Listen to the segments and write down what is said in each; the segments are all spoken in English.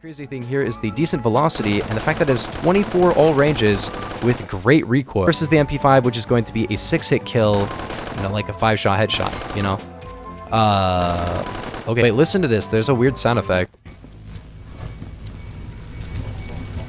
Crazy thing here is the decent velocity and the fact that it has 24 all ranges with great recoil versus the MP5, which is going to be a 6-hit kill, you know, like a 5-shot headshot, you know? Okay, wait, listen to this. There's a weird sound effect.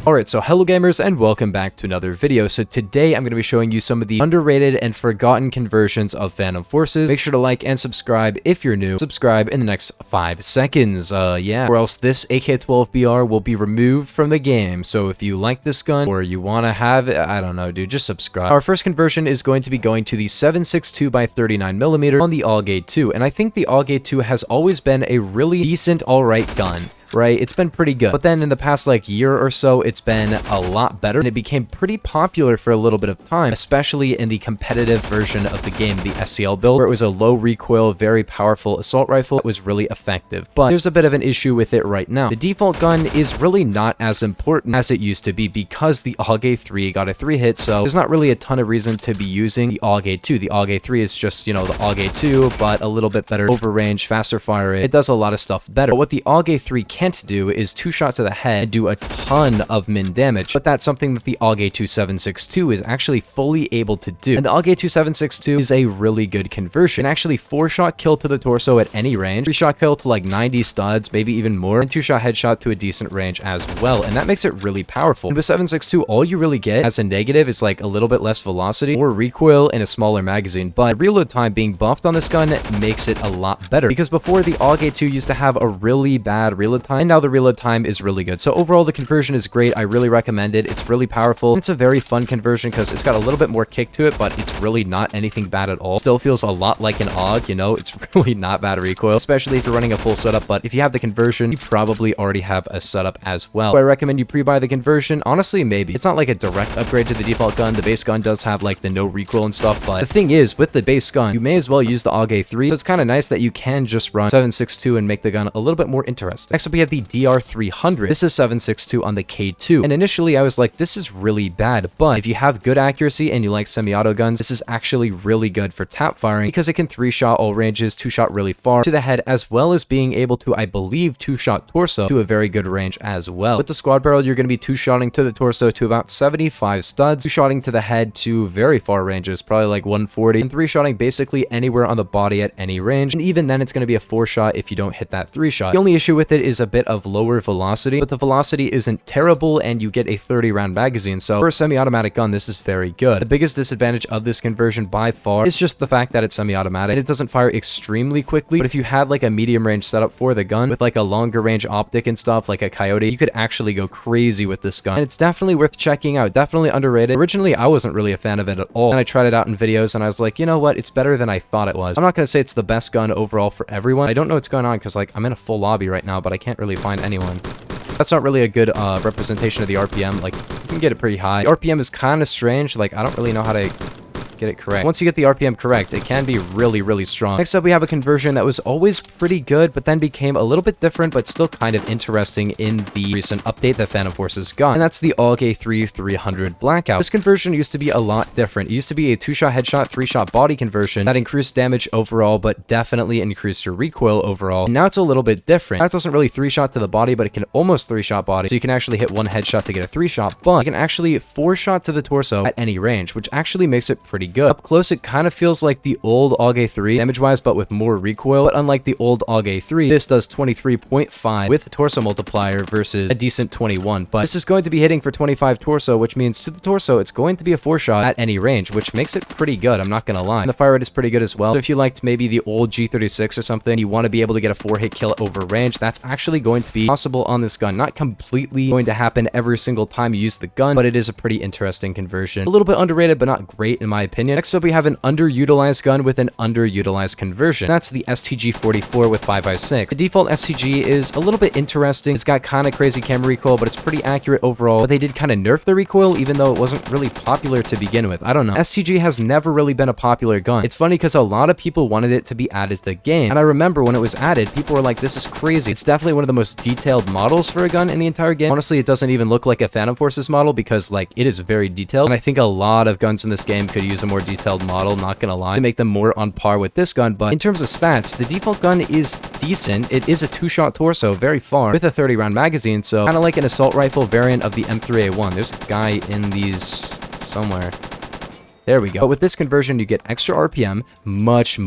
Alright, so hello gamers and welcome back to another video. So today I'm going to be showing you some of the underrated and forgotten conversions of Phantom Forces. Make sure to like and subscribe if you're new. Subscribe in the next 5 seconds, yeah. Or else this AK-12BR will be removed from the game. So if you like this gun or you want to have it, I don't know, dude, just subscribe. Our first conversion is going to be going to the 7.62 by 39mm on the AUG 2. And I think the AUG 2 has always been a really decent, alright gun. Right, it's been pretty good, but then in the past like year or so it's been a lot better, and it became pretty popular for a little bit of time, especially in the competitive version of the game, the SCL build, where it was a low recoil, very powerful assault rifle. It was really effective, but there's a bit of an issue with it right now. The default gun is really not as important as it used to be because the AUG 3 got a 3-hit, so there's not really a ton of reason to be using the AUG 2. The AUG 3 is just, you know, the AUG 2, but a little bit better over range, faster fire rate. It does a lot of stuff better, but what the AUG 3 can't do is 2 shots to the head and do a ton of min damage, but that's something that the AUG 2 7.62 is actually fully able to do. And the AUG 2 7.62 is a really good conversion. And actually 4-shot kill to the torso at any range, 3-shot kill to like 90 studs, maybe even more, and 2-shot headshot to a decent range as well, and that makes it really powerful. And with 7.62, all you really get as a negative is like a little bit less velocity, more recoil, and a smaller magazine, but reload time being buffed on this gun makes it a lot better, because before the AUG 2 used to have a really bad reload time, and now the reload time is really good. So overall, the conversion is great. I really recommend it. It's really powerful. It's a very fun conversion because it's got a little bit more kick to it, but it's really not anything bad at all. Still feels a lot like an AUG, you know, it's really not bad recoil, especially if you're running a full setup, but if you have the conversion, you probably already have a setup as well. So I recommend you pre-buy the conversion. Honestly, maybe. It's not like a direct upgrade to the default gun. The base gun does have like the no recoil and stuff, but the thing is, with the base gun, you may as well use the AUG 3, so it's kind of nice that you can just run 7.62 and make the gun a little bit more interesting. Next up, we have the DR300. This is 7.62 on the K2, and initially I was like, this is really bad, but if you have good accuracy and you like semi-auto guns, this is actually really good for tap firing because it can 3-shot all ranges, 2-shot really far to the head, as well as being able to, I believe, 2-shot torso to a very good range as well. With the squad barrel, you're going to be 2-shotting to the torso to about 75 studs, 2-shotting to the head to very far ranges, probably like 140, and 3-shotting basically anywhere on the body at any range, and even then it's going to be a 4-shot if you don't hit that 3-shot. The only issue with it is a bit of lower velocity, but the velocity isn't terrible, and you get a 30-round magazine, so for a semi-automatic gun, this is very good. The biggest disadvantage of this conversion by far is just the fact that it's semi-automatic. It doesn't fire extremely quickly, but if you had like a medium range setup for the gun with like a longer range optic and stuff like a Coyote, you could actually go crazy with this gun, and it's definitely worth checking out. Definitely underrated. Originally, I wasn't really a fan of it at all, and I tried it out in videos, and I was like, you know what, it's better than I thought it was. I'm not gonna say it's the best gun overall for everyone. I don't know what's going on because like I'm in a full lobby right now, but I can't really find anyone. That's not really a good representation of the RPM. Like, you can get it pretty high. The RPM is kind of strange. Like, I don't really know how to get it correct. Once you get the RPM correct, it can be really, really strong. Next up, we have a conversion that was always pretty good, but then became a little bit different, but still kind of interesting in the recent update that Phantom Forces got, and that's the AUG 3 300 Blackout. This conversion used to be a lot different. It used to be a 2-shot headshot, 3-shot body conversion that increased damage overall, but definitely increased your recoil overall. And now it's a little bit different. That doesn't really 3-shot to the body, but it can almost 3-shot body, so you can actually hit 1 headshot to get a 3-shot, but you can actually 4-shot to the torso at any range, which actually makes it pretty good. Up close, it kind of feels like the old AUG 3 damage-wise, but with more recoil. But unlike the old AUG 3, this does 23.5 with the torso multiplier versus a decent 21. But this is going to be hitting for 25 torso, which means to the torso, it's going to be a 4-shot at any range, which makes it pretty good. I'm not gonna lie. And the fire rate is pretty good as well. So if you liked maybe the old G36 or something, you want to be able to get a 4-hit kill over range, that's actually going to be possible on this gun. Not completely going to happen every single time you use the gun, but it is a pretty interesting conversion. A little bit underrated, but not great in my opinion. Next up, we have an underutilized gun with an underutilized conversion. That's the STG-44 with 5.56. The default STG is a little bit interesting. It's got kind of crazy camera recoil, but it's pretty accurate overall. But they did kind of nerf the recoil, even though it wasn't really popular to begin with. I don't know. STG has never really been a popular gun. It's funny because a lot of people wanted it to be added to the game, and I remember when it was added, people were like, this is crazy. It's definitely one of the most detailed models for a gun in the entire game. Honestly, it doesn't even look like a Phantom Forces model because like it is very detailed, and I think a lot of guns in this game could use a a more detailed model, not gonna lie, to make them more on par with this gun. But in terms of stats, the default gun is decent. It is a 2-shot torso, very far, with a 30-round magazine, so kind of like an assault rifle variant of the M3A1. There's a guy in these somewhere. There we go. But with this conversion, you get extra RPM, much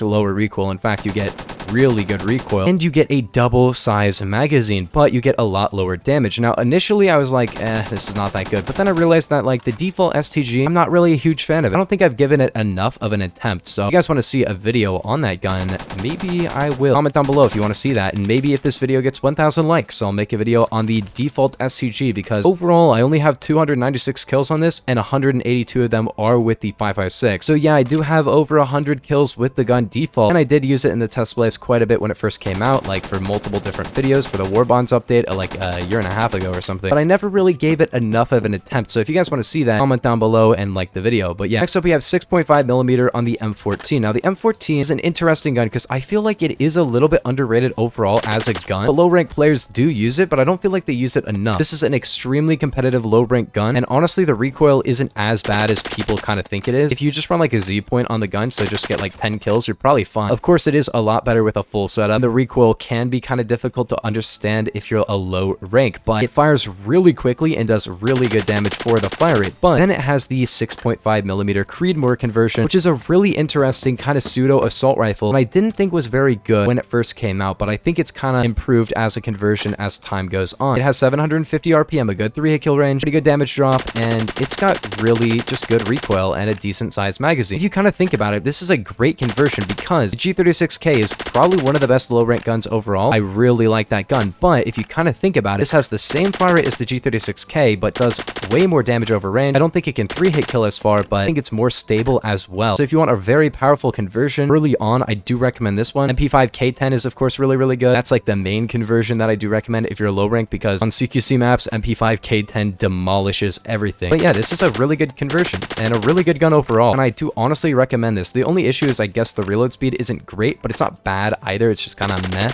lower recoil. In fact, you get really good recoil, and you get a double size magazine, but you get a lot lower damage. Now, initially I was like, this is not that good, but then I realized that like the default STG, I'm not really a huge fan of it. I don't think I've given it enough of an attempt. So if you guys want to see a video on that gun, maybe I will. Comment down below if you want to see that, and maybe if this video gets 1,000 likes, I'll make a video on the default STG, because overall I only have 296 kills on this, and 182 of them are with the 5.56. So yeah, I do have over 100 kills with the gun default, and I did use it in the test plays quite a bit when it first came out, like for multiple different videos for the War Bonds update like a year and a half ago or something, but I never really gave it enough of an attempt. So if you guys want to see that, comment down below and like the video. But yeah, next up we have 6.5mm on the M14. Now the M14 is an interesting gun because I feel like it is a little bit underrated overall as a gun, but low rank players do use it, but I don't feel like they use it enough. This is an extremely competitive low rank gun, and honestly the recoil isn't as bad as people kind of think it is. If you just run like a Z point on the gun, so just get like 10 kills, you're probably fine. Of course, it is a lot better with a full setup. The recoil can be kind of difficult to understand if you're a low rank, but it fires really quickly and does really good damage for the fire rate. But then it has the 6.5mm Creedmoor conversion, which is a really interesting kind of pseudo assault rifle, and I didn't think was very good when it first came out, but I think it's kind of improved as a conversion as time goes on. It has 750 RPM, a good 3-hit kill range, pretty good damage drop, and it's got really just good recoil and a decent sized magazine. If you kind of think about it, this is a great conversion because the G36K is probably one of the best low rank guns overall. I really like that gun, but if you kind of think about it, this has the same fire rate as the G36K, but does way more damage over range. I don't think it can 3-hit kill as far, but I think it's more stable as well. So if you want a very powerful conversion early on, I do recommend this one. MP5K10 is of course really good. That's like the main conversion that I do recommend if you're low rank, because on CQC maps, MP5K10 demolishes everything. But yeah, this is a really good conversion and a really good gun overall, and I do honestly recommend this. The only issue is I guess the reload speed isn't great, but it's not bad either. It's just kind of meh.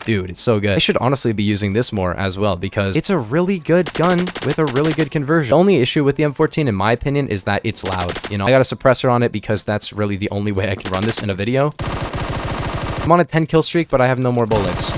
Dude, it's so good. I should honestly be using this more as well because it's a really good gun with a really good conversion. The only issue with the M14, in my opinion, is that it's loud. You know, I got a suppressor on it because that's really the only way I can run this in a video. I'm on a 10 kill streak, but I have no more bullets.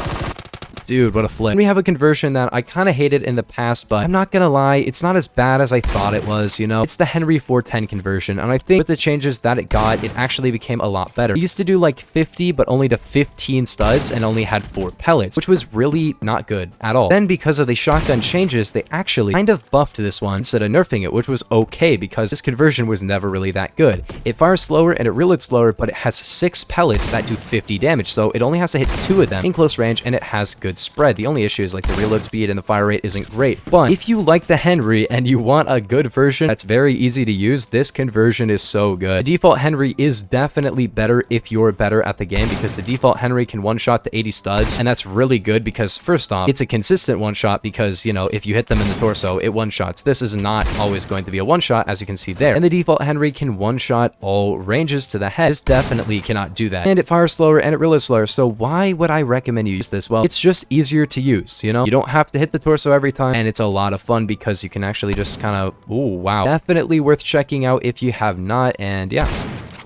Dude, what a flip. We have a conversion that I kind of hated in the past, but I'm not gonna lie, it's not as bad as I thought it was, you know? It's the Henry 410 conversion, and I think with the changes that it got, it actually became a lot better. It used to do like 50, but only to 15 studs, and only had 4 pellets, which was really not good at all. Then, because of the shotgun changes, they actually kind of buffed this one instead of nerfing it, which was okay, because this conversion was never really that good. It fires slower, and it reloads slower, but it has 6 pellets that do 50 damage, so it only has to hit 2 of them in close range, and it has good spread. The only issue is like the reload speed and the fire rate isn't great, but if you like the Henry and you want a good version that's very easy to use, this conversion is so good. The default Henry is definitely better if you're better at the game, because the default Henry can one-shot to 80 studs, and that's really good because first off, it's a consistent one-shot because, you know, if you hit them in the torso, it one-shots. This is not always going to be a one-shot, as you can see there, and the default Henry can one-shot all ranges to the head. This definitely cannot do that, and it fires slower and it reloads slower. So why would I recommend you use this? Well, it's just easier to use, you know? You don't have to hit the torso every time, and it's a lot of fun because you can actually just kind of, ooh, wow. Definitely worth checking out if you have not, and yeah.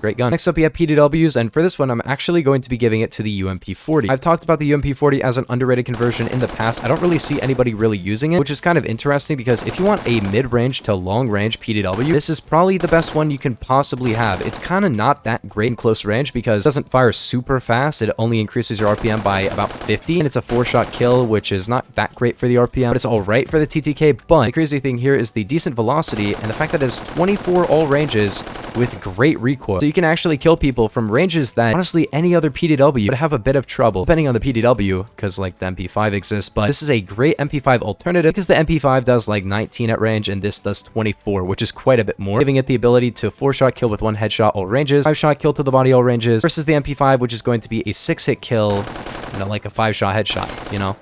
Great gun. Next up, we have PDWs, and for this one, I'm actually going to be giving it to the UMP40. I've talked about the UMP40 as an underrated conversion in the past. I don't really see anybody really using it, which is kind of interesting because if you want a mid-range to long-range PDW, this is probably the best one you can possibly have. It's kind of not that great in close range because it doesn't fire super fast. It only increases your RPM by about 50, and it's a 4-shot kill, which is not that great for the RPM, but it's all right for the TTK. But the crazy thing here is the decent velocity and the fact that it has 24 all ranges with great recoil. So you can actually kill people from ranges that honestly any other PDW would have a bit of trouble, depending on the PDW, because like the MP5 exists, but this is a great MP5 alternative because the MP5 does like 19 at range and this does 24, which is quite a bit more, giving it the ability to 4-shot kill with 1 headshot all ranges, 5-shot kill to the body all ranges, versus the MP5, which is going to be a 6-hit kill, you know, like a 5-shot headshot, you know?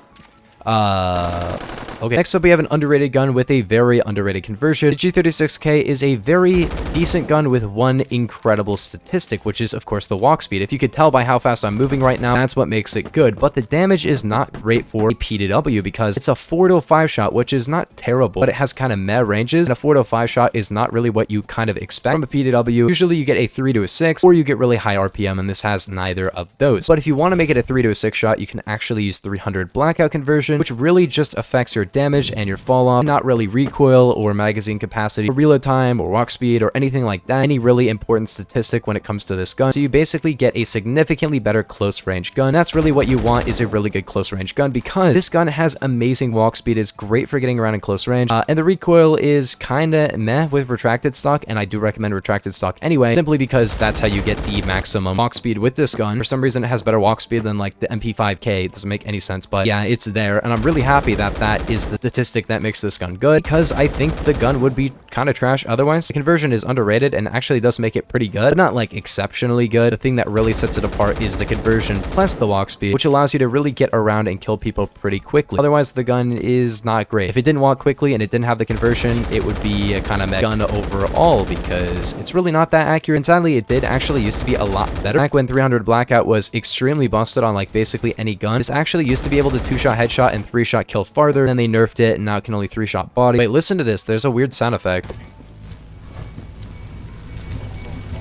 Okay, next up we have an underrated gun with a very underrated conversion. The G36K is a very decent gun with one incredible statistic, which is of course the walk speed. If you could tell by how fast I'm moving right now, that's what makes it good. But the damage is not great for a PDW because it's a 4 to 5 shot, which is not terrible, but it has kind of meh ranges, and a 4 to 5 shot is not really what you kind of expect from a PDW. Usually you get a 3 to a 6, or you get really high RPM, and this has neither of those. But if you want to make it a 3 to a 6 shot, you can actually use 300 blackout conversion, which really just affects your damage and your fall off, not really recoil or magazine capacity or reload time or walk speed or anything like that, any really important statistic when it comes to this gun. So you basically get a significantly better close range gun. That's really what you want, is a really good close range gun, because this gun has amazing walk speed, is great for getting around in close range, and the recoil is kind of meh with retracted stock, and I do recommend retracted stock anyway, simply because that's how you get the maximum walk speed with this gun. For some reason it has better walk speed than like the MP5K. It doesn't make any sense, but yeah, it's there, and I'm really happy that that is the statistic that makes this gun good, because I think the gun would be kind of trash otherwise. The conversion is underrated and actually does make it pretty good, but not like exceptionally good. The thing that really sets it apart is the conversion plus the walk speed, which allows you to really get around and kill people pretty quickly. Otherwise, the gun is not great. If it didn't walk quickly and it didn't have the conversion, it would be a kind of meh gun overall, because it's really not that accurate. And sadly, it did actually used to be a lot better. Back when 300 blackout was extremely busted on like basically any gun, this actually used to be able to 2-shot headshot and 3-shot kill farther. Then they nerfed it, and now it can only 3-shot body. Wait, listen to this. There's a weird sound effect.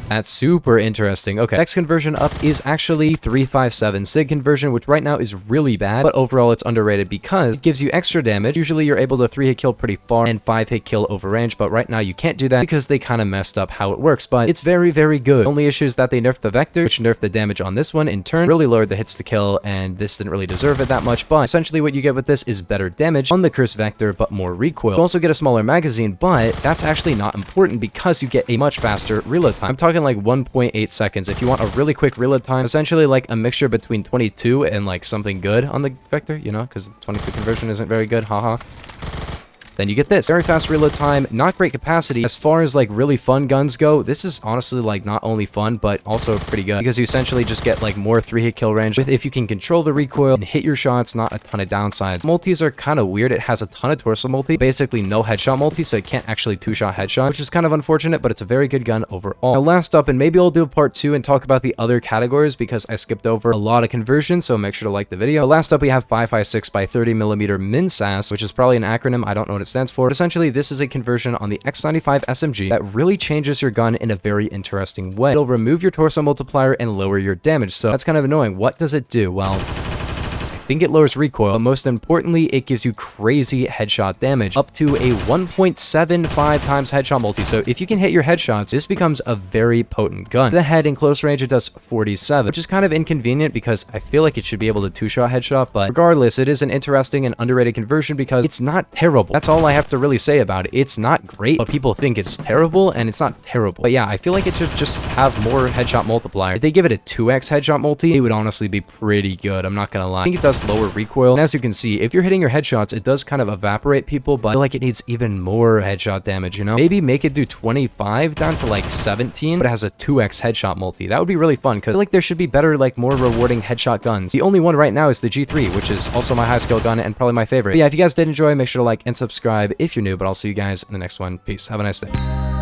That's super interesting. Okay, next conversion up is actually 357 SIG conversion, which right now is really bad, but overall it's underrated because it gives you extra damage. Usually you're able to 3-hit kill pretty far and 5-hit kill over range, but right now you can't do that because they kind of messed up how it works, but it's very, very good. Only issue is that they nerfed the vector, which nerfed the damage on this one in turn, really lowered the hits to kill, and this didn't really deserve it that much, but essentially what you get with this is better damage on the curse vector, but more recoil. You also get a smaller magazine, but that's actually not important because you get a much faster reload time. I'm talking like 1.8 seconds. If you want a really quick reload time, essentially like a mixture between 22 and like something good on the vector, you know, because 22 conversion isn't very good, haha. Then you get this. Very fast reload time, not great capacity. As far as like really fun guns go, this is honestly like not only fun, but also pretty good, because you essentially just get like more 3-hit kill range with, if you can control the recoil and hit your shots, not a ton of downsides. Multis are kind of weird. It has a ton of torso multi, basically no headshot multi, so it can't actually 2-shot headshot, which is kind of unfortunate, but it's a very good gun overall. Now last up, and maybe I'll do a part 2 and talk about the other categories because I skipped over a lot of conversions, so make sure to like the video. But last up, we have 5.56 by 30mm MinSAS, which is probably an acronym. I don't know what it stands for. But essentially, this is a conversion on the X95 SMG that really changes your gun in a very interesting way. It'll remove your torso multiplier and lower your damage, so that's kind of annoying. What does it do? Well, I think it lowers recoil, but most importantly, it gives you crazy headshot damage, up to a 1.75 times headshot multi. So if you can hit your headshots, this becomes a very potent gun. The head in close range, it does 47, which is kind of inconvenient because I feel like it should be able to 2-shot headshot, but regardless, it is an interesting and underrated conversion because it's not terrible. That's all I have to really say about it. It's not great, but people think it's terrible, and it's not terrible. But yeah, I feel like it should just have more headshot multiplier. If they give it a 2x headshot multi, it would honestly be pretty good. I'm not gonna lie. I think it does lower recoil, and as you can see, if you're hitting your headshots, it does kind of evaporate people, but I feel like it needs even more headshot damage, you know? Maybe make it do 25 down to like 17, but it has a 2x headshot multi. That would be really fun, because I feel like there should be better, like more rewarding headshot guns. The only one right now is the G3, which is also my high skill gun and probably my favorite. But yeah, if you guys did enjoy, make sure to like and subscribe if you're new, but I'll see you guys in the next one. Peace. Have a nice day.